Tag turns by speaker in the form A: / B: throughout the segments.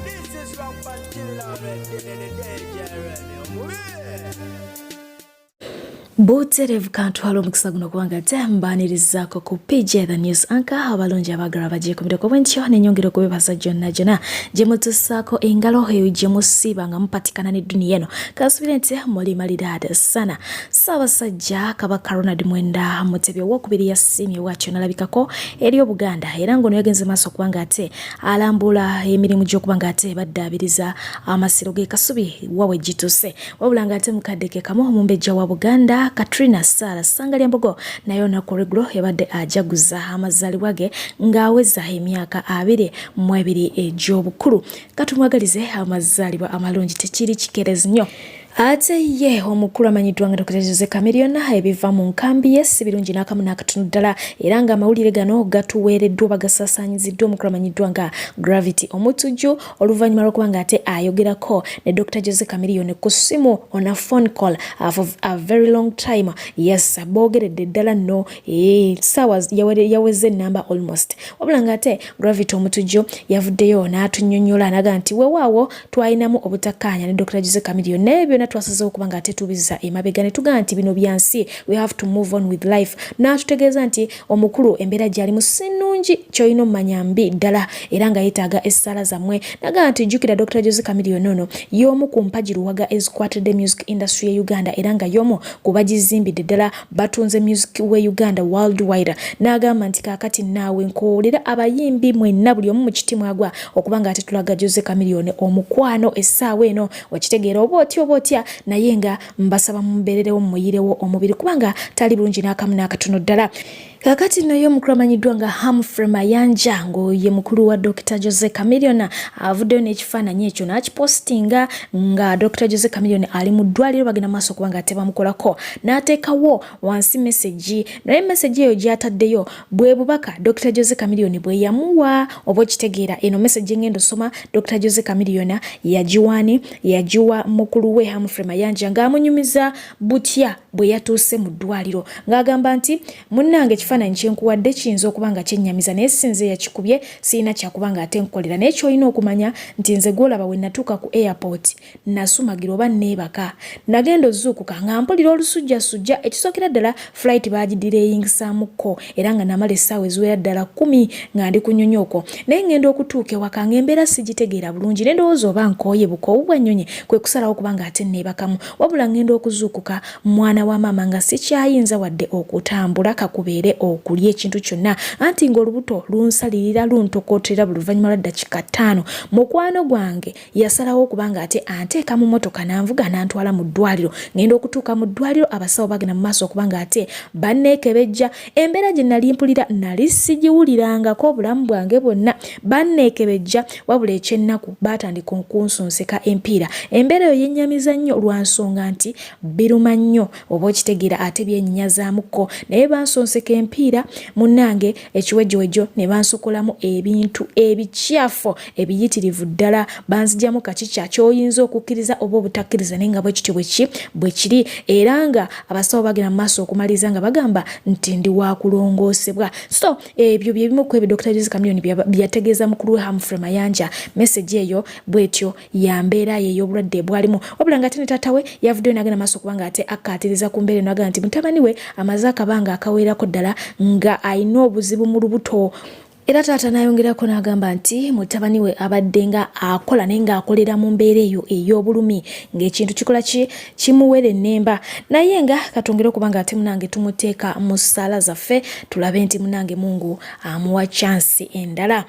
A: This is from Pantilla in the day,
B: Buterevu kantwalo mukisa guno kubanga tembanirizaako ku PJ the News Anchor abalungi abagala bagiye ku mireko bwentyo n'ennyongera okubebaza gyonna gyonna gye mutussaako engalo eyo gye musiiba nga mupatikana ne dunia eno kasubire nti muli maliraada sana Ssaabasajja Kabaka Ronald Mwenda Mutebi owokubiri yasimye bwatyo nalabikako eri Obuganda era ngono yagenze maaso kubanga ate alambula emirimu gy'okubanga ate baddaabiriza amasiro ge Kasubi wawe gituse wabula nga ate mukaddeke kamu omumbejja wa Buganda Katrina Sara Sangalya Mbogo nayo nakoreglo yabadde ajaguza amazaalibwa ge ng'aweza emyaka 22 egy'obukulu katumwagalize amazaalibwa amalungi tekiri kikerezi nnyo. Ate ye omukulu amanyiddwa nga Dr. Chameleon ebiva mu nkambi ye si birungi n'akamu n'akatono ddala era nga amawulire gano gatuweereddwa bagasaasaanyiziddwa omukulu amanyiddwa nga Gravity omutujju oluvanyuma lw'okubanga ate ayogerako ne Dr. Chameleon ku ssimu on a phone call for a very long time. Yes, boogeredde ddala nno ssaawa yaweze namba almost wabula nga ate Gravity omutujju yavuddeyo n'atunnyonnyola n'aga nti weewaawo twalinamu obutakkaanya ne Dr. Chameleon n'ebyo twasazeewo okubanga ate tubiza emabega ne tugaa nti bino byansi we have to move on with life n'atutegeeza nti omukulu embeera gy'alimu si nnungi ky'olina omumanya mbi ddala era nga yeetaaga essaala zammwe nagaa nti jjukira Dr. Chameleon ono y'omu ku mpagiruwaga ezikwatidde music industry ya Uganda era nga y'omu ku bagizimbidde ddala batunze music we Uganda worldwide n'agamba nti kaakati naawe nkoolera abayimbi mwenna buli omu mu kiti mwagwa okubanga ate tulaga Chameleon omukwano essaawa eno wakitegeera oba otya naye nga mbasaba mumbeererewo muyirewo omubiri kubanga tali bulungi n'akamu n'akatono ddala. Kakati nayo omukulu amanyiddwa nga Humphrey Mayanja ye mukulu wa Dr. Chameleon avuddeyo n'ekifaananyi ekyo n'akipostinga nga Dr. Chameleon ali mu ddwaliro bagenda maaso kubanga ate bamukolako n'ateekawo wansi message naye message eyo gy'ataddeyo bwe bubaka Dr. Chameleon bwe yamuwa oba okitegeera eno message ngendo soma Dr. Chameleon yagiwa mukulu we Humphrey Mayanja ng'amunyumiza butya bwe yatuuse mu ddwaliro ng'agamba nti munnange ekifaananyi kyenkuwadde kiyinza okubanga kyennyamiza naye sinze yakikubye sirina kyakubanga ate nkolera naye kyolina okumanya nti nze gwolaba we natuuka ku airport nasumagira oba neebaka nagenda ozuukuka nga mpulira olusujjasujja ekisookera ddala flight bagidireyingisaamuko era nga namala essaawa eziwera ddala 10 nga ndi ku nnyonyooko naye ngenda okutuuka ewaka ng'embeera sigitegeera bulungi nendowooza oba nkooye bukoowu bwa nnyonyi kwe kusalawo okubanga ate neebakamu wabula ngenda okuzuukuka mwana wa maama nga sikyayinza wadde okutambula kakubeere okulya ekintu kyonna anti ng'olubuto lunsalirira luntokootera buli luvannyuma lwa ddakiika 5 mukwano gwange yasalawo okubanga ate anteeka mu mmotoka nanvuga n'antwala mu ddwaliro ngenda okutuuka mu ddwaliro abasawo bagenda mu maaso okubanga ate banneekebejja embeera gye nali mpulira nali sigiwulirangako obulamu bwange bwonna banneekebejja wabula ekyennaku baatandika okunsonseka empiira embeera eyo yennyamiza nnyo lwa nsonga nti biruma nnyo oba okitegeera ate byennyinyazaamukko naye bansonseka empiira munnange ekiwejjowejjo ne bansokolamu ebintu ebikyafu ebiyitirivu ddala banzigyamu kakikya ky'oyinza okukkiriza oba obutakkiriza naye nga bwe kityo bwe kiri era nga abasawo bagenda mu maaso okumaliriza nga bagamba nti ndi waakulongoosebwa so ebyo bye bimu ku ebyo Dr. Chameleon byategeeza mukulu we Humphrey Mayanja message eyo bwetyo ya mbeera ye ey'obulwadde bwalimu wabula nga ate ne taata we yavuddeyo n'agenda maaso okubanga ate akkaatiriza ku mbeera eno agamba nti mutabani we amaze akabanga akaweerako ddala nga alina obuzibu mu lubuto era taata n'ayongerako n'agamba nti mutabani we abadde nga akola naye ng'akolera mu mbeera eyo ey'obulumi ng'ekintu kikola kimuwera ennemba naye nga katongera okubanga ate munange tumuteeka mu ssaala zaffe tulabe nti munange Mungu amuwa chansi endala.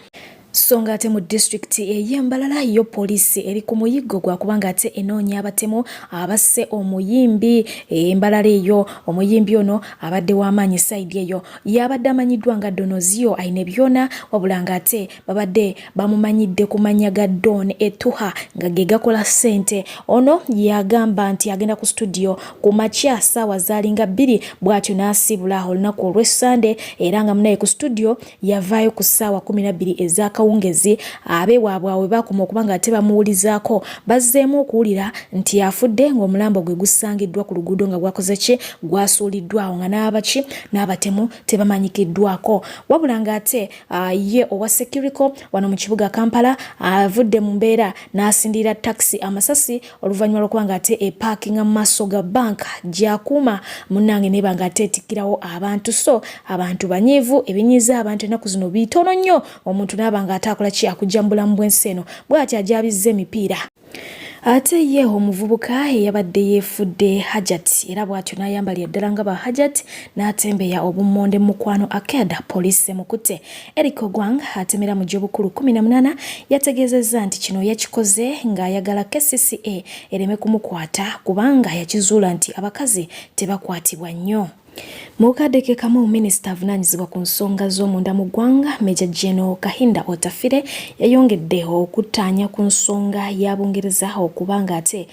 B: So nga ate mu district ey'Embalala yo poliisi eri ku muyiggo gwa kubanga ate enoonya abatemu abasse omuyimbi Embalala eyo omuyimbi ono abadde w'amaanyi side eyo yabadde amanyiddwa nga Donozio ayina byona wabula nga ate babadde bamumanyidde ku mannya ga Don Etuha nga ge gakola ssente ono yagamba nti agenda ku studio ku makya ssaawa zaalinga 2 bw'atyo n'asibula olunaku olw'Essande era nga munaye ku studio yavaayo ku ssaawa 12 ez'aka kawungezi abe waabwe bakoma okubanga ate bamuwulizaako bazzeemu okuwulira nti afudde ng'omulambo gwe gusangiddwa ku luguudo nga gwakoze ki gwasuuliddwawo nga n'abaki n'abatemu tebamanyikiddwako wabula ng'ate ye owa Securico wano mu kibuga Kampala avudde mu mbeera n'asindira taxi amasasi oluvannyuma lw'okubanga ate epaakinga mu maaso ga banka gy'akuuma munnange ne banga ate etikkirawo abantu so abantu banyiivu ebinyiza abantu ennaku zino bitono nnyo omuntu n'abanga ate akola ki akujja mu bulamu bw'ensi eno bw'ati ajabizza emipiira ate ye omuvubuka eyabadde yeefudde Hajat era bw'atyo n'ayambalira ddala nga ba Hajat n'atembeya obummonde mu mukwano akeda poliisi emukutte Eric Ogwang atemera mu gy'obukulu 18 yategeezezza nti kino yakikoze ng'ayagala KCCA ereme kumukwata kubanga yakizuula nti abakazi tebakwatibwa nnyo. Mukadeke kamu minisita avunaanyizibwa ku nsonga z'omunda mu ggwanga Meja General Kahinda Otafire yayongedde okuttaanya ku nsonga ya Bungereza okubanga ate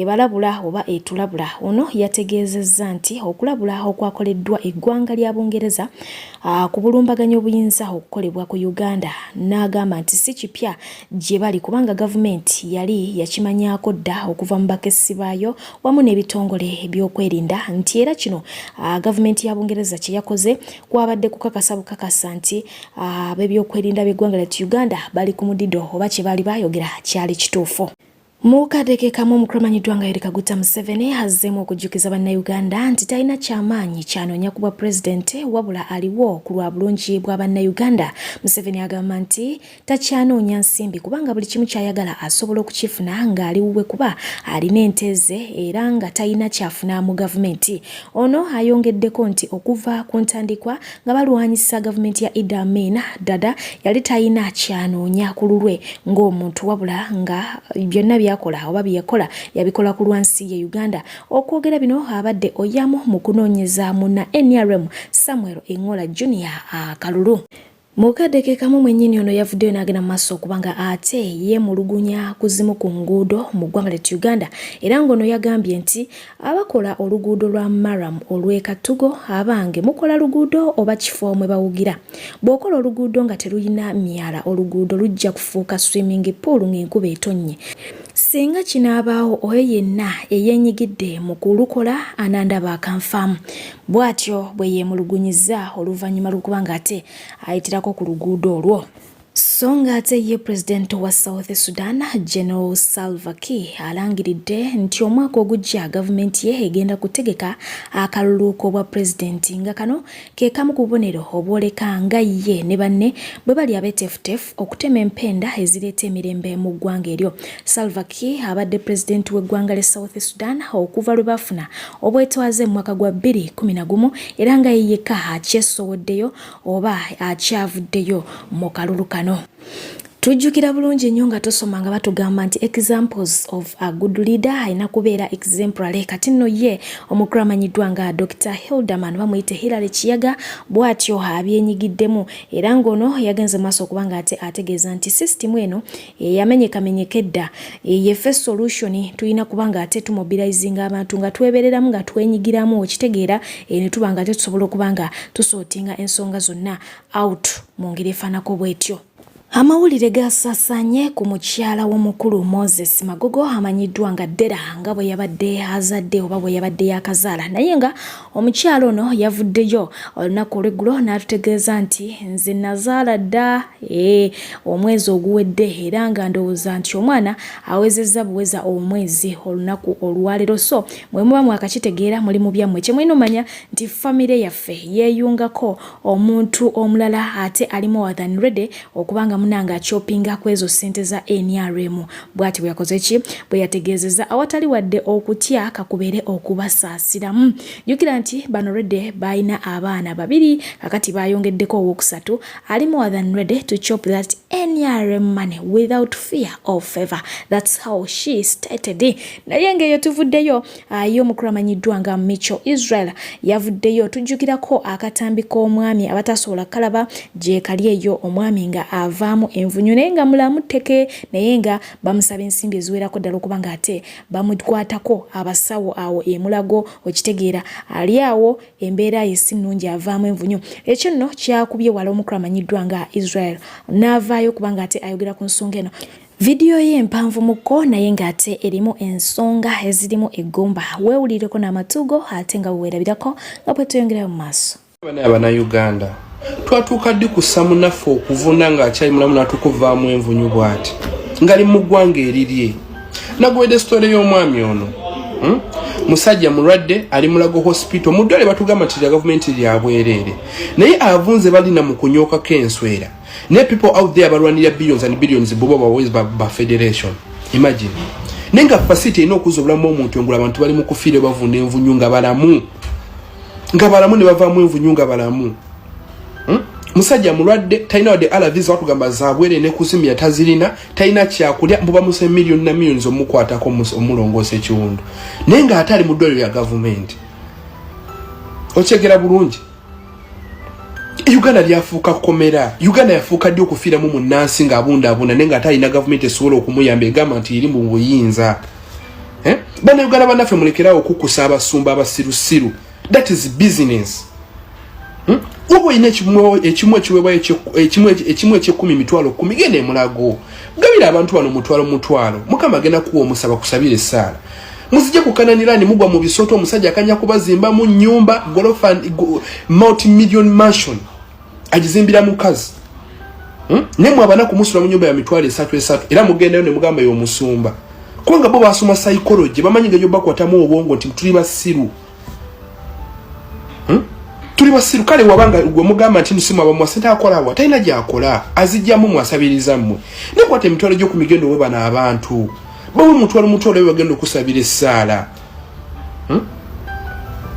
B: balabula oba etulabula. Ono yategeezezza nti okulabula okwakoleddwa eggwanga lya Bungereza ku bulumbaganyi obuyinza okukolebwa ku Uganda n'agamba nti si kipya gye bali kubanga gavumenti yali yakimanyaako dda okuva mu bakessi baayo wamu n'ebitongole by'okwerinda nti era kino gavumenti ya Bungereza kye yakoze kwabadde kukakasa bukakasa nti ab'ebyokwerinda b'eggwanga lya Uganda bali ku mudido oba kye baali bayogera kyali kituufu. Mukadeke kamu omukramanyiddwa nga Yoweri Kaguta Museveni azzeemu okujjukiza bannayuganda nti talina kyamaanyi kyanoonya ku bwa pulezidenti wabula aliwo ku lwa bulungi bwa bannayuganda. Museveni agamba nti takyanoonya nsimbi kubanga buli kimu kyayagala asobola okukifuna ng'ali wuwe kuba alina enteze era nga talina kyafuna mu gavumenti. Ono ayongeddeko nti okuva ku ntandikwa nga balwanyisa gavumenti ya Idi Amin Dada yali talina kyanoonya ku lulwe ng'omuntu wabula nga byonna yakola oba byakola yabikola ku lwansi ye Uganda. Okwogera bino abadde oyamu mu kunoonyeza munna NRM Samuel Engola Junior Kalulu. Mukadeke kamu mwennyini ono yavuddeyo n'agenda mu maaso okubanga ate yeemulugunya kuzimu ku nguudo mu ggwanga lya Uganda era ng'ono yagambye nti abakola oluguudo lwa Maram olw'Ekatugo abange mukola luguudo oba kifo mwe bawugira. Bw'okola oluguudo nga teruyina myala oluguudo lujja kufuuka swimming pool ng'enkuba etonnye. Singa kinaabaawo oyo yenna eyeenyigidde mu kulukola anandaba akanfaamu. Bw'atyo bwe yeemulugunyiza oluvannyuma lw'okubanga ate ayitirako ku luguudo olwo. So nga ate ye President wa South Sudan General Salva Kiir alangiridde nti omwaka ogujja gavumenti ye egenda kutegeka akalulu k'obwa pulezidenti nga kano ke kamu ku bubonero obwoleka nga ye ne banne bwe bali abeteefuteefu okutema empenda ezireeta emirembe mu ggwanga eryo. Salva Kiir abadde pulezidenti w'eggwanga lya South Sudan okuva lwe baafuna obwetwaze mu mwaka gwa 2011 era nga ye yekka akyesowoddeyo oba akyavuddeyo mu kalulu kano. Tujjukira bulungi nnyo nga tosoma nga batugamba nti examples of a good leader ayina kubeera exemplary. Kati nno ye omukramanyiddwa nga Dr. Hilderman bamuyite Hilary Kiyaga bw'atyo abyenyigiddemu era ng'ono yagenze maaso okubanga ate ategeeza nti system eno yamenyekamenyeka edda ye first solution tulina kubanga ate tumobilizinga abantu nga twebereramu nga twenyigiramu okitegeera ne tuba nga tusobola okubanga tusootinga ensonga zonna out mu ngeri efaanako bw'etyo. Amawulire gasasanye ku mukyala w'omukulu Moses Magogo amanyiddwa nga Dera nga bwe yabadde azadde oba bwe yabadde yakazaala naye nga omukyala ono yavuddeyo olunaku olw'eggulo n'atutegeeza nti nze nazaala dda omwezi oguwedde era nga ndowooza nti omwana awezezza buweza omwezi olunaku olwaleero. So mwe muba mwakakitegeera muli mu byammwe kye mulina omanya nti famire yaffe yeeyungako omuntu omulala ate ali more than ready okubanga munanga achopinga kwezo sente za NRM. Bwati bwe yakoze ki bwe yategeezeza awatali wadde okutya kakubere okubasaasiramu. Jukira nti bano redde bayina abaana babiri kakati bayongeddeko owokusatu ali more than ready to chop that NRM money without fear or favor. That's how she stated. Naye ngeyo tuvuddeyo yo mukuramanyiddwa nga Micho Israel yavuddeyo tujjukirako akatambi k'omwami abatasobola kalaba gye kali eyo omwami nga ava avaamu envunyu naye nga mulamu tteke naye nga bamusaba ensimbi eziwerako ddala okuba nga ate bamukwatako abasawo awo emulago okitegeera ali awo embeera ye si nnungi avaamu envunyu. Ekyo nno kyakubye wala omukulu amanyiddwa nga Israel n'avaayo okuba nga ate ayogera ku nsonga eno. Vidiyo ye mpanvu muko naye ng'ate erimu ensonga ezirimu eggumba. Weewulireko n'amatugo ate nga weerabirako nga bwe tuyongerayo mu maaso.
C: Abannayuganda twatuuka ddi kussa munaffe okuvuna ng'akyali mulamu n'atukuvaamu envunyu bw'ati ngali mu ggwanga erirye. Naguwedde sitole y'omwami ono musajja mulwadde ali Mulago hospital mu ddwaliro batugamba nti lya gavumenti lya bwereere naye avunze balina mu kunyookako enswera ne people out there balwanira billions and billions bobo bawezi ba federation. Imagine nenga facility ino okuza obulamu omuntu engula abantu bali mu kufiira bavunda envunyu nga balamu ne bavaamu envunyu nga balamu. Musajja mulwadde talina wadde alaviza watugamba zaabwere ne kuzimya tazirina talina kyakulya mbuba muse million na millions omukwatako omulongoose ekiwundu naye nga ate ali mu ddwaliro lya gavumenti. Okyegera bulungi. Uganda lyafuuka komera. Uganda yafuuka ddi okufiiramu munnansi ng'abundabunda naye nga ate alina gavumenti esobola okumuyamba egamba nti eri mu buyinza. Bannayuganda bannaffe mulekerawo okukusa abasumba abasirusiru. That is business. Ubo ine ekimu eky'ekumi mitwalo kumi genda e Mulago gabira abantu bano mutwalo Mukama agenda kuwa omusaba kusabira essaala muzije kukananirani mugwa mu bisoto omusajja akanya kubazimba mu nnyumba gorofa multi-million mansion agizimbira mukazi nemwe abana kumusula mu nyumba ya mitwalo esatu era mugendayo ne mugamba y'omusumba kubanga bo basoma psychology bamanyi ng'ejo bakwatamu obwongo nti tuli basiru. Tuli basiru kale wabanga gwe mugamba nti nsimu abamu asenta akolawa talina gy'akola azijjamu mwasabiriza mmwe ne kwata emitwalo gy'oku migendo we bana abantu bawe mutwalo we bagenda okusabira essaala.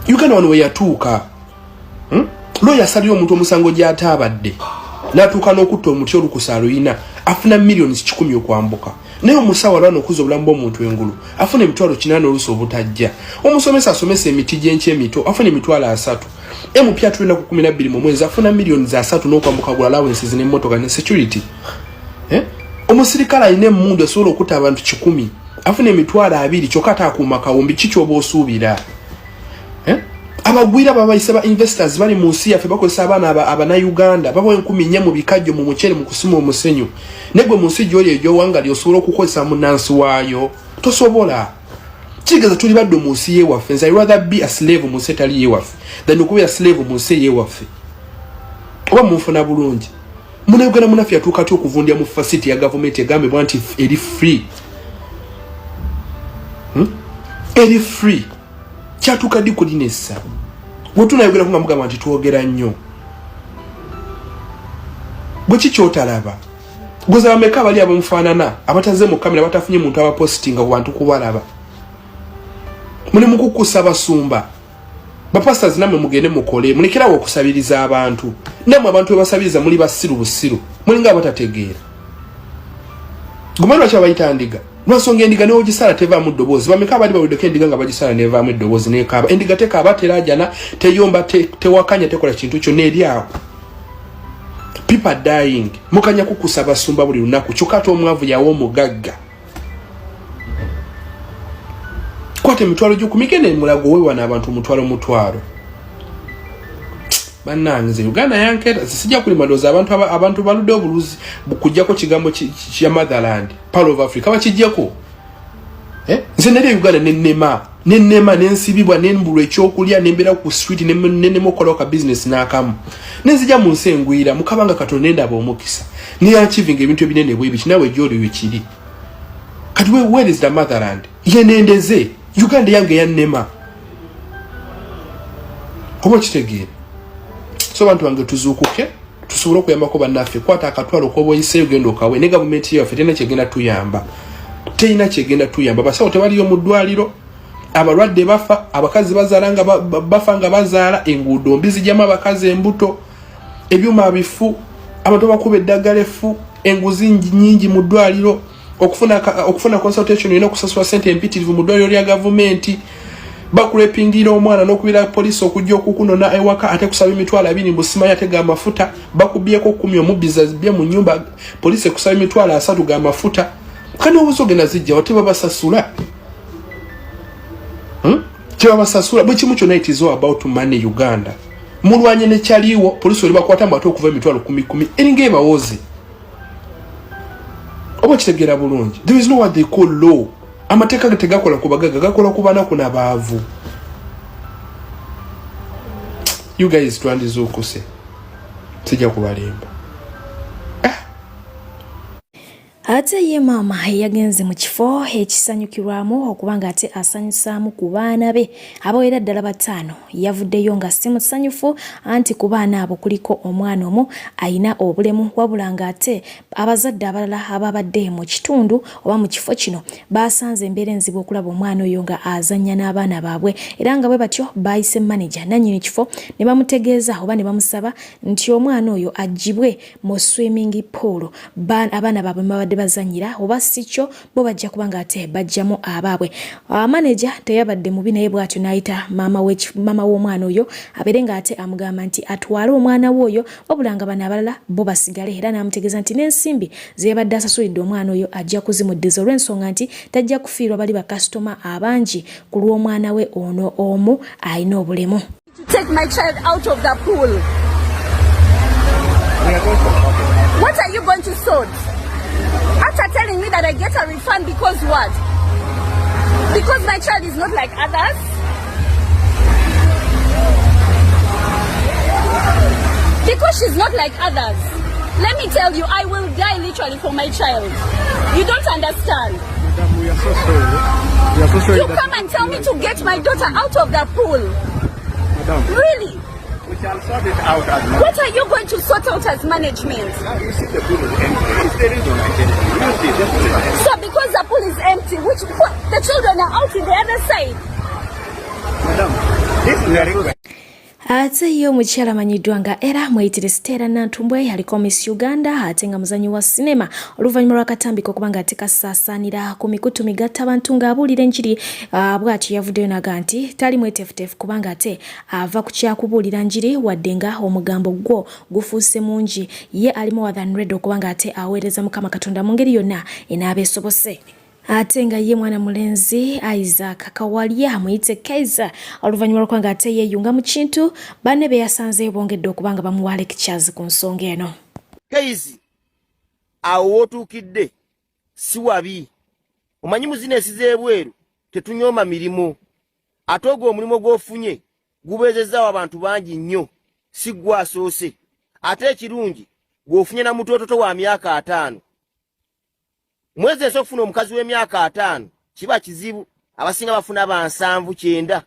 C: Uganda wano we yatuuka lawyer asalira omuntu omusango gy'ataabadde n'atuuka n'okutta omuti olukusa aluyina afuna millions 10 okwambuka naye omusawo alwana okuza obulamu bw'omuntu engulu afuna emitwalo 8 oluusi obutajja. Omusomesa asomesa emiti gy'enki emito afuna emitwalo 3 empya tulina ku 12 mu mwezi afuna millions 3 n'okwambuka gula allowances n'emmotoka ne security. Omusirikale alina emmundu esobola okutta abantu 10 afuna emitwalo 2 kyokka atakuuma kawumbi kikyoba osuubira. Abagwira babayise ba investors bali mu nsi yaffe bakozesa abaana abannayuganda babawa 10,000 mu bikajjo mu mucere mu kusima omusenyu negwe mu nsi gy'oli egy'owanga osobola okukozesa munnansi waayo tosobola. Kigeza tuli badde mu nsi y'ewaffe nze I rather be a slave mu nsi etali y'ewaffe than okubeera slave mu nsi y'ewaffe. Oba munfuna bulungi Munnayuganda munaffe yatuuka ati okuvundya mu facility ya gavumenti egambibwa nti eri free. Eri free kyatuuka ddi kulinessa bwe tunayogera kunga mugamba nti twogera nnyo bwe kikyotalaba gwoza bameka abali abamufaanana abataze mu kamera batafunye muntu abapositinga ku bantu kubalaba muli mu kukusa abasumba bapastors namwe mugende mukole mulekerawo okusabiriza abantu namwe abantu bebasabiriza muli basiru busiru muli nga abatategeera gumanyi lwaki abayita ndiga lwasonga endiga ne ogisala tevaamu ddoboozi bameka abali bawuddeko endiga nga bagisala nevaamu eddoboozi nekaaba endiga tekaaba terajana teyomba tewakanya tekola kintu kyonna eri awo. People dying mukanya kukusa basumba buli lunaku kyokka ate omwavu yawo omugagga kwate emitwalo gy'okumigenda e Mulago weewana abantu mutwalo bannange Uganda yankera sijja kulima ndowooza abantu baludde obuluzi bukujjako kigambo kya motherland part of Africa bakijjako. Nze nere Uganda nennema nensibibwa nembulwa ekyokulya nembeera ku street nenemokola ka business n'akamu nenzija mu nsi engwira mukabanga Katonda endaba omukisa ne achieving ebintu ebinene bwe biki nawe gy'oli wekiri kati where is the motherland yenendeze Uganda yange yannema oba kitegeera. So bantu bange tuzuukuke tusobole okuyambako bannaffe kwata akatwalo k'oboyise ogenda okawe ne gavumenti yaffe terina kyegenda tuyamba basawo tebaliyo mu ddwaliro abalwadde bafa abakazi bazaala nga bafa nga bazaala enguudo mbi zijjamu abakazi embuto ebyuma bifu abantu bakuba eddagala effu enguzi nnyingi mu ddwaliro okufuna consultation olina okusasula ssente empitirivu mu ddwaliro lya gavumenti bakulepingira omwana n'okubira poliisi okujja okukunona ewaka ate kusaba emitwalo 2 mbusimanya ate ga mafuta bakubyeko 10 omubbiza zibye mu nyumba poliisi kusaba emitwalo 3 ga mafuta kani obuzogenda zijja wateba basasula Cheba basasula bwe kimu kyonna it is all about money Uganda mulwanye ne kyaliwo poliisi oli bakwata mbato okuva emitwalo 10 eringa ebawoze oba kitegera bulungi there is no what they call law amateeka gategakola ku bagaga gakola ku banaku n'abaavu you guys twandiza okuse sijja kubalimba
B: ate ye mama yagenze mu kifo ekisanyukirwamu okubanga ate asanyusaamu ku baana be abawera ddala 5 yavuddeyo nga si musanyufu anti ku baana abo kuliko omwana omu ayina obulemu wabula nga ate abazadde abalala ababadde mu kitundu oba mu kifo kino basanze embeera enzibu okulaba omwana oyo nga azannya n'abaana baabwe era nga bwe batyo bayise manager nannyini kifo ne bamutegeeza oba ne bamusaba nti omwana oyo agibwe mu swimming pool abaana baabwe babadde bazanyira oba sikyo bo bajja kubanga ate bajjamu abaabwe manager teyabadde mubi naye bw'atyo n'ayita mama w'omwana oyo abeere nga ate amugamba nti atwale omwana we oyo wabula nga bano abalala bo basigale era n'amutegeeza nti n'ensimbi ze yabadde asasulidde omwana oyo ajja kuzimuddiza olw'ensonga nti tajja kufiirwa bali bakasitoma abangi ku lw'omwana we ono omu alina obulemu.
D: Take my child out of the pool. What are you going to sort? After telling me that I get a refund because what? Because my child is not like others? Because she's not like others. Let me tell you, I will die literally for my child. You don't understand.
E: Madam, we are so sorry. We are so sorry.
D: You come and tell me to get my daughter out of the pool.
E: Madam.
D: Really?
E: We shall sort it out as management.
D: What are you going to sort out as management?
E: Now you see the pool is empty. It's the reason I tell you. You see the pool is empty.
D: So because the pool is empty, the children are out in the other side.
E: Madam, this is the request.
B: Ate yo mukyala manyiddwa nga era mweyitire Stella Nantumbwe yaliko Miss Uganda ate nga muzanyi wa sinema oluvanyuma lw'akatambiko okubanga ate kasaasaanira ku mikutu migatta abantu ng'abuulira enjiri bw'atyo yavuddeyo naga nti tali mwetefutefu kubanga ate ava ku kyakubuulira njiri wadde nga omugambo gwo gufuuse mungi ye ali more than ready okubanga ate aweereza Mukama Katonda mu ngeri yonna enaaba esobose. Ate nga ye mwana mulenzi Isaac Kawalya muyite Kaiyz oluvanyuma lw'okwanga ate yeeyunga mu kintu banne be yasanze bongedde okubanga bamuwa lectures ku nsonga eno.
F: Kaiyz awo wootuukidde si wabi omanyi muzinesi z'ebweru tetunyooma mirimu ate ogwo omulimu gw'ofunye gubeezezaawo abantu bangi nnyo si gwe asoose ate ekirungi gw'ofunye na mutoototo wa myaka 5 mwezi esokufuna omukazi w'emyaka 5 kiba kizibu abasinga bafuna ba 7-9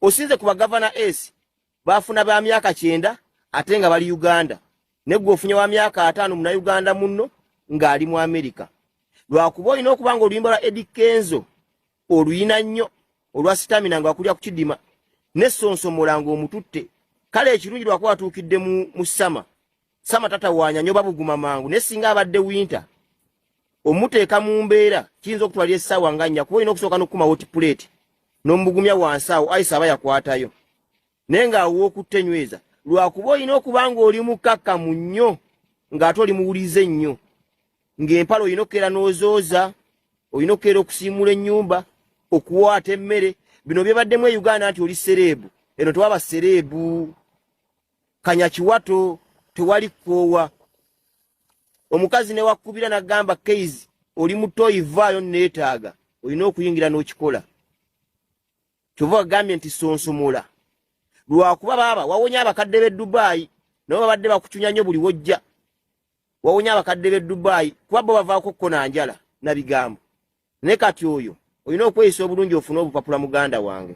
F: osinze kuba gavana S bafuna ba myaka 9 ate nga bali Uganda ne gwe ofunye wa myaka 5 muna Uganda munno ng'ali mu America lwakuba olina okubanga oluyimba lwa Eddie Kenzo oluyina nnyo olwa stamina nga wakulya ku kidima n'essonsomola ng'omututte kale ekirungi lwakuba watuukidde mu sama tatawaanya nyoba buguma mangu ne singa abadde winter omuteeka mu mbeera kiyinza okutwala essaawa nga 4 kuba olina okusooka n'okukuma hot plate n'omubugumya wansi awo ayisa aba yakwatayo naye ng'awo okuttenyweza lwakuba olina okuba ng'oli mukakkamu nnyo ng'ate oli muwulize nnyo ng'empala olina okukeera n'ozooza olina okukeera okusiimula ennyumba okuwaata emmere bino byebaddemu e Uganda nti oli sereebu eno tewaba sereebu kanya kiwato tewali koowa omukazi ne wakubira nagamba Kaiyz oli muto ivaayo neetaaga olina okuyingira n'okikola kyova agambye nti sonsomola lwakuba baba wawonya abakadde b'e Dubai nabo babadde bakucunya nnyo buli wojja wawonya abakadde b'e Dubai kuba bo bavaako kkona njala na bigambo ne kati oyo olina okweyisa obulungi ofune obupapula muganda wange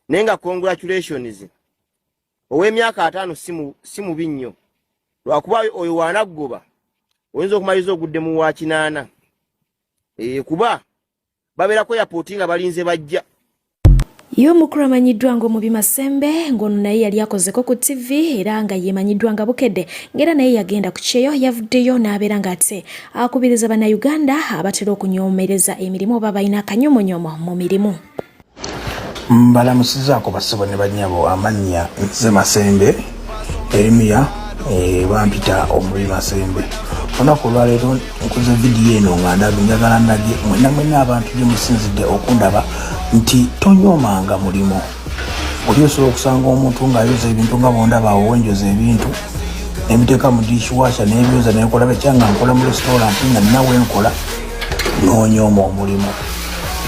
F: naye nga congratulations ow'emyaka 5 si mubi nnyo lwakuba oyo waanaggoba oyinza okumaliza ogudde mu wa 8 kuba babeerako airport nga balinze bajja
B: Yo mukuru amanyiddwa ngo Mubi Masembe ngono naye yali akozeko ku TV era nga yemanyiddwa nga bukedde ngera naye yagenda ku kyeyo yavuddeyo n'abeera nga ate akubiriza bana Uganda abatera okunyoomereza emirimu oba balina akanyomonyomo mu mirimu.
G: Mbalamusizaako bassebo ne bannyabo amannya nze Masembe Erimiya bampita omuli Masembe. Olunaku olwaleero nkoze vidiyo eno nga njagala ndage mwena abantu gye musinzidde okundaba nti tonyoomanga mulimu. Oli osobola okusanga omuntu ng'ayoza ebintu nga bondaba awo wenjoza ebintu nebiteeka mu dishwasher n'ebyoza nekola bekyanga nkola mu restaurant nga ninawe nkola n'onyooma omulimu.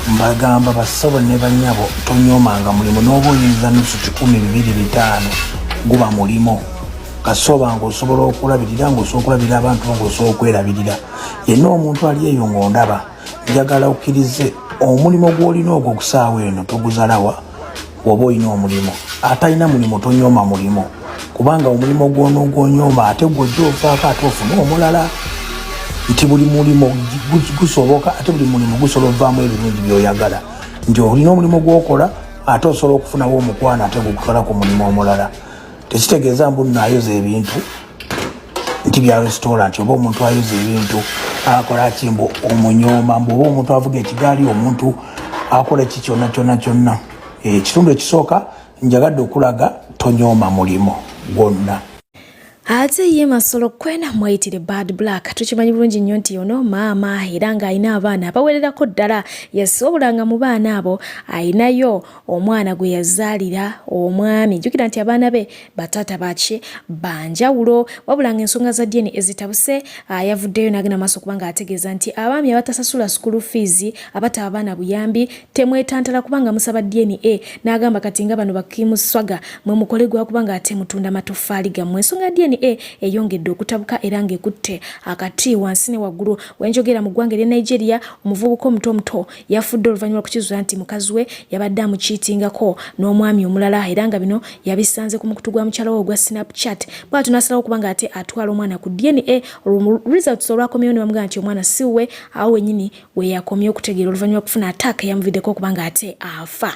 G: Mbagamba bassebo ne bannyabo tonyoomanga mulimu n'oba oyinza nusu 1,200-5 guba mulimu. Kasoba ng'osobola okulabirira ng'osobola okulabirira abantu ng'osobola okwerabirira. Yenna omuntu ali eyo ng'ondaba njagala okkirize omulimu gw'olina ogwo okusaawa eno toguzalawa bw'oba olina omulimu. Atalina mulimu tonyooma mulimu kubanga omulimu gw'onyooma ate gw'ojja ovaako ate ofune omulala. Nti buli mulimu gusoboka ate buli mulimu gusobola ovaamu ebirungi by'oyagala. Nti olina omulimu gw'okola ate osobola okufunawo omukwana ate gukutwala ku mulimu omulala. Tekitegeeza mbu naayoza ebintu nti bya restaurant oba omuntu ayoza ebintu akola kimbo omunyooma mbu oba omuntu avuga ekigaali omuntu akola ki kyonna. Ekitundu ekisooka njagadde okulaga tonyooma mulimu gwonna.
B: Ate ye Masolo kwena mwayitire Bad Black tukimanyi bulungi nnyo nti ono maama era ng'alina abaana abawererako ddala yasobulanga mu baana abo ayinayo omwana gwe yazaalira omwami. Jjukira nti abaana be bataata baki banjawulo wabulanga ensonga za DNA ezitabuse yavuddeyo n'agenda maaso kubanga ategeeza nti abaami abatasasula school fees abata abaana buyambi temwetantala kubanga musaba DNA n'agamba kati nga bano bakimuswaga mwe mukolegwa kubanga ate mutunda matoffaali gammwe. Ensonga DNA eyongedde okutabuka era ng'ekutte akati wansi ne waggulu. Wenjogera mu ggwanga erya Nigeria omuvubuka omuto yafudde oluvannyuma kukizuula nti mukazi we yabadde amukiitingako n'omwami omulala era nga bino yabisanze ku mukutu gwa mukyala we ogwa Snapchat. Bw'atyo n'asalawo kubanga ate atwala omwana ku DNA results olwakomyewo ne bamugamba nti omwana si we awo wennyini we yakomye okutegeera oluvannyuma kufuna attack eyamuviddeko kubanga ate afa.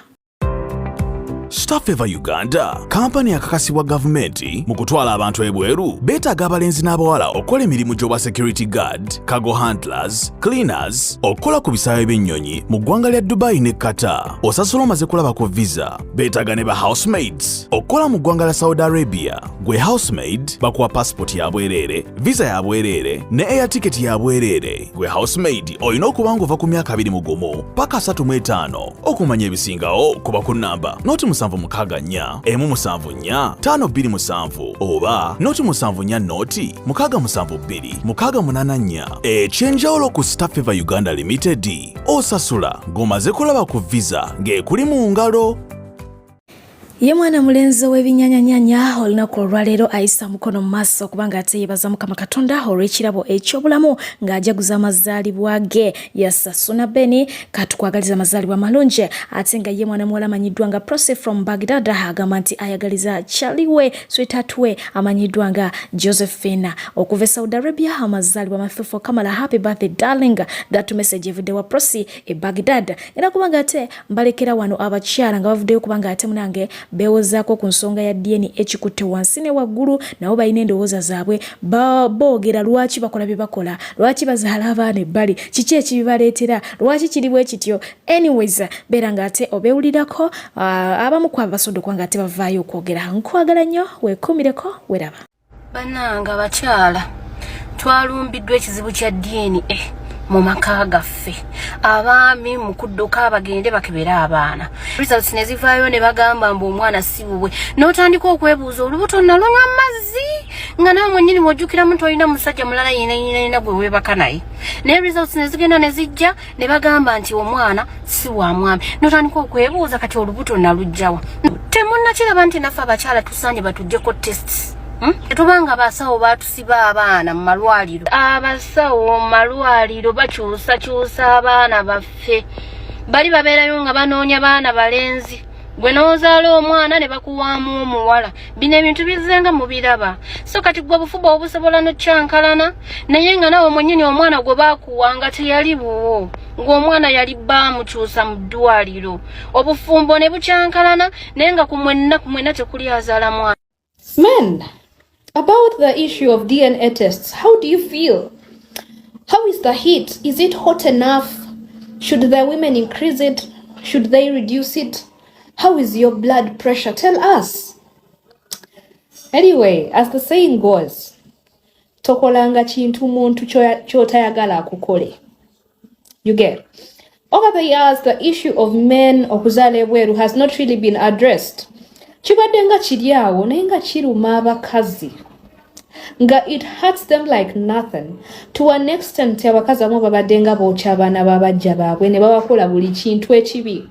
H: Star Favour Uganda, kampani akakasibwa gavumenti mu kutwala abantu ebweru beetaaga abalenzi n'abawala okukola emirimu gy'obwa security guard, cargo handlers, cleaners, okukola ku bisaawe by'ennyonyi mu ggwanga lya Dubai ne Qatar. Osasula omaze kulabako visa. Beetaaga ne ba housemaids okukola mu ggwanga lya Saudi Arabia. Gwe housemaid bakuwa passport ya bwereere, visa ya bwereere ne air ticket ya bwereere. Gwe housemaid olina okuba ng'ova ku myaka 21 paka 35. Okumanya ebisingawo kuba ku nnamba noti 764 174 527 oba noti 74 noti 672 684. Ekyenjawulo ku Star Favour Uganda Limited osasula ng'omaze kulaba ku visa ng'ekuli mu ngalo. Ye mwana mulenzi w'ebinyanyanyanya olunaku olwaleero ayisa mukono mu maaso kubanga ate yeebaza Mukama Katonda olw'ekirabo eky'obulamu ng'ajaguza amazaalibwa ge. Yasasuna Beni katukwagaliza amazaalibwa malungi ate nga ye mwana muwala amanyiddwa nga Proce from Baghdad agamba nti ayagaliza chaliwe sweetheart we amanyiddwa nga Josephine okuva Saudi Arabia. Amazaalibwa mafufu Kamala, happy birthday darling. That message evudde wa Proce e Baghdad era kubanga ate mbalekera wano abakyala nga bavuddeyo kubanga ate munange bewozaako ku nsonga ya DNA ekikutte wansi ne waggulu nabo balina endowooza zaabwe boogera lwaki bakola bye bakola, lwaki bazaala abaana ebbali, kiki ekibibaleetera, lwaki kiri bwe kityo. Anyways beera nga ate obeewulirako abamu ku abasodde kubanga ate bavaayo okwogera. Nkwagala nnyo weekuumireko weraba.
I: Bannanga bakyala twalumbiddwa ekizibu kya DNA mu maka gaffe. Abaami mu kudduka bagende bakebera abaana. Results ne zivaayo ne bagamba mbu omwana si wuwe. N'otandika okwebuuza olubuto nalonywa amazzi nga nawe mwennyini bw'ojjukira muntu olina musajja mulala yina gwe weebaka naye. Ne results ne zigenda ne zijja ne bagamba nti omwana si wa mwami. N'otandika okwebuuza kati olubuto nalugjawa. Temunnakiraba nti naffe abakyala tusaanye batuggyeko tests. Tubanga abasawo batusiba abaana mu malwaliro. Abasawo mu malwaliro bakyusa abaana baffe. Bali babeerayo nga banoonya baana balenzi. Gwe n'ozaala omwana ne bakuwaamu omuwala. Bino ebintu bizenga mu biraba. So kati gwe obufuba obusobola n'okyankalana naye nga nawe mwennyini omwana gwe baakuwanga teyali buwo. Ng'omwana yali baamukyusa mu ddwaliro. Obufumbo ne bukyankalana naye nga ku mwenna tekuli azaala mwana.
J: Men, about the issue of DNA tests, how do you feel? How is the heat? Is it hot enough? Should the women increase it? Should they reduce it? How is your blood pressure? Tell us. Anyway, as the saying goes, tokolanga chintu muntu chotayagala akukole. You get. Over the years, the issue of men okuzala ebweru has not really been addressed. Kibadde nga kiri awo naye nga kiruma abakazi. Nga it hurts them like nothing. To an extent, abakazi abamu babadde nga bookya abaana babajja baabwe ne babakola buli kintu ekibi.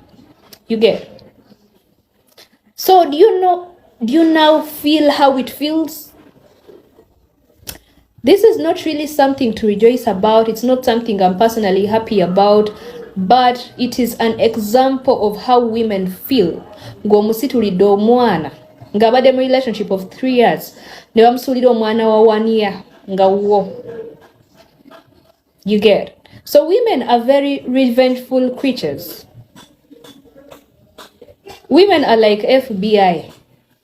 J: You get. So do you now feel how it feels? This is not really something to rejoice about. It's not something I'm personally happy about, but it is an example of how women feel. Ng'omusitulidde omwana nga badde mu relationship of 3 years ne bamusuulira omwana wa 1 year nga wo. You get. So women are very revengeful creatures. Women are like FBI.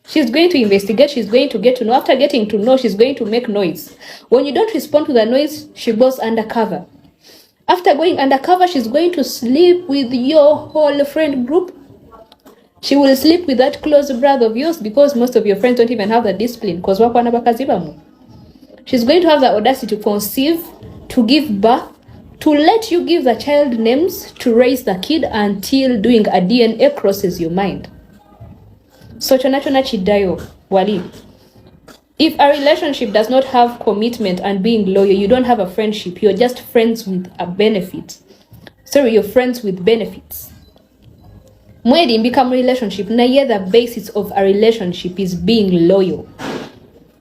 J: She's going to investigate, she's going to get to know. After getting to know, she's going to make noise. When you don't respond to the noise, she goes undercover. After going undercover, she's going to sleep with your whole friend group. She will sleep with that close brother of yours because most of your friends don't even have the discipline. She's going to have the audacity to conceive, to give birth, to let you give the child names, to raise the kid until doing a DNA crosses your mind. So chonachona chidayo wali. If a relationship does not have commitment and being loyal, you don't have a friendship. You're just friends with a benefit. Sorry, you're friends with benefits. Mwedi become relationship. Na yeah, the basis of a relationship is being loyal.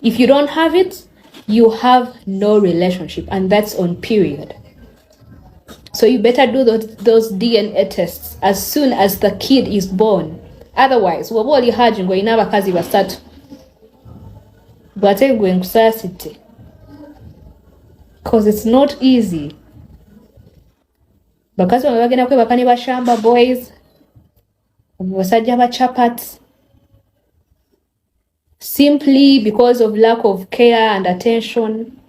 J: If you don't have it, you have no relationship, and that's on period. So you better do those DNA tests as soon as the kid is born. Otherwise, waboli haji ngo inaba kazi basatu. Bwate gwe nkusasite. Because it's not easy. Bakazi bagenda kwe bakani bashamba boys. Basajja ba chapats. Simply because of lack of care and attention.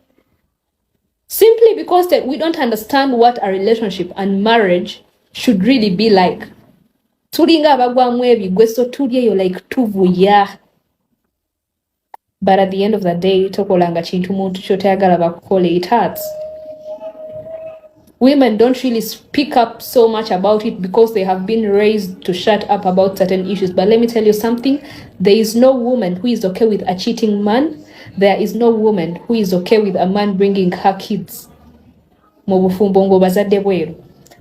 J: Simply because that we don't understand what a relationship and marriage should really be like. Tulinga abagwamu ebigwe so tulyeyo like tuvuya. But at the end of the day, tokolanga chintu muntu kyotayagala bakukole, it hurts. Women don't really speak up so much about it because they have been raised to shut up about certain issues. But let me tell you something. There is no woman who is okay with a cheating man. There is no woman who is okay with a man bringing her kids.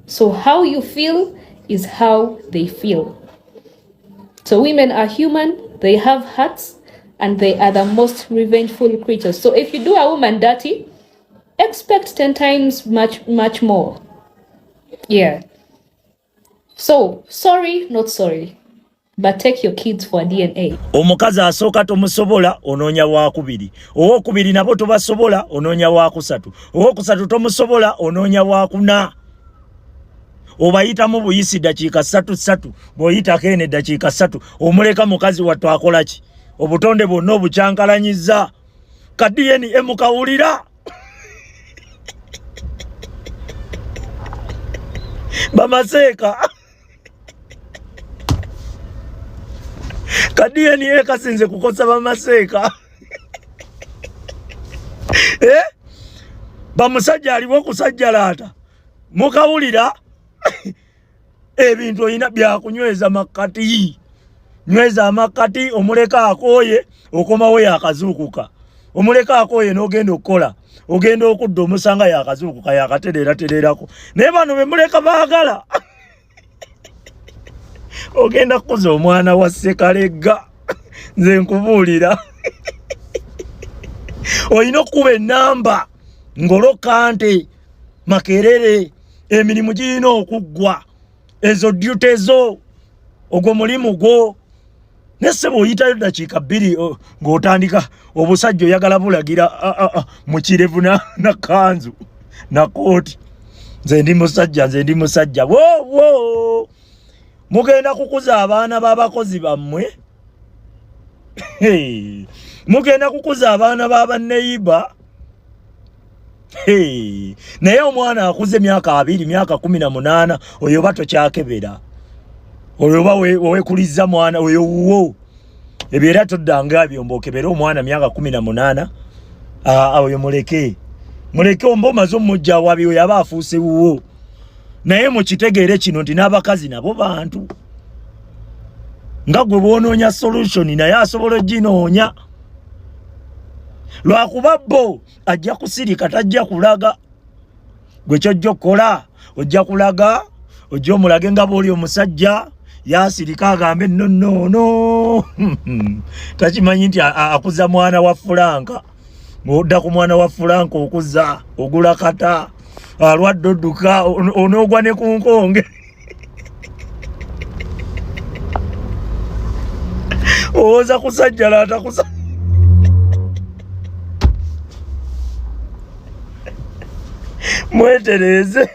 J: So how you feel is how they feel. So women are human, they have hearts, and they are the most revengeful creatures. So if you do a woman dirty, expect 10 times much more. Yeah. So, sorry, not sorry. But take your kids for DNA.
K: Omukazi asooka tomusobola onoonya waakubiri. Owookubiri nabo tobasobola onoonya waakusatu. Owookusatu tomusobola onoonya waakuna. Obayitamu buyisi dakiika 3 bw'oyitako eno dakiika 3 omuleka mukazi wattu akola ki? Obutonde bwonna obukyankalanyizza. Ka DNA mukawulira. Bamaseeka. Ka DNA kasinze kukosa bamaseeka. Bamusajja aliwo kusajjalaata. Mukawulira. Ebintu oyina byakunyweza makati. Nyweza amakati omuleka akooye okomawo yakazuukuka. Omuleka akooye n'ogenda okukola. Ogenda okudda omusanga yakazuukuka yakatereratererako. Naye bano be muleka baagala. Ogenda kukoza omwana wa Sekalegga. Nze nkubuulira. Oyina okuba ennamba. Ngolo Kante. Makerere. Emirimu girina okuggwa. Ezo duty ezo. Ogwo mulimu gwo. Nese bw'oyitayo dakiika 2 ng'otandika obusajja oyagala bulagira mu kirevu na kanzu na kooti. Nze ndi musajja. Wo. Mugenda kukuza abaana b'abakozi bammwe. Mugenda kukuza abaana b'abanneyiba. Naye omwana akuze myaka 2, myaka 18 oyo bato kyakebera. oyoba wekuliza mwana oyo wuwo ebyera toddanga byombokebera omwana myaka 18 oyo muleke ombo mazo mujja wabi oyo aba afuuse wuwo naye mukitegeere kino nti n'abakazi nabo bantu nga gwe bwonoonya solution naye asobola oginoonya lwakuba bo ajja kusirika tajja kulaga gwe kyojja okukola ojja kulaga ojja omulage nga bw'oli omusajja yasirika agambe no takimanyi nti akuza mwana wa Fulanka ng'odda ku mwana wa Fulanka okuza ogula kata alwadde odduka onoogwa ne ku nkonge owoza kusajja laatakusa mwetereze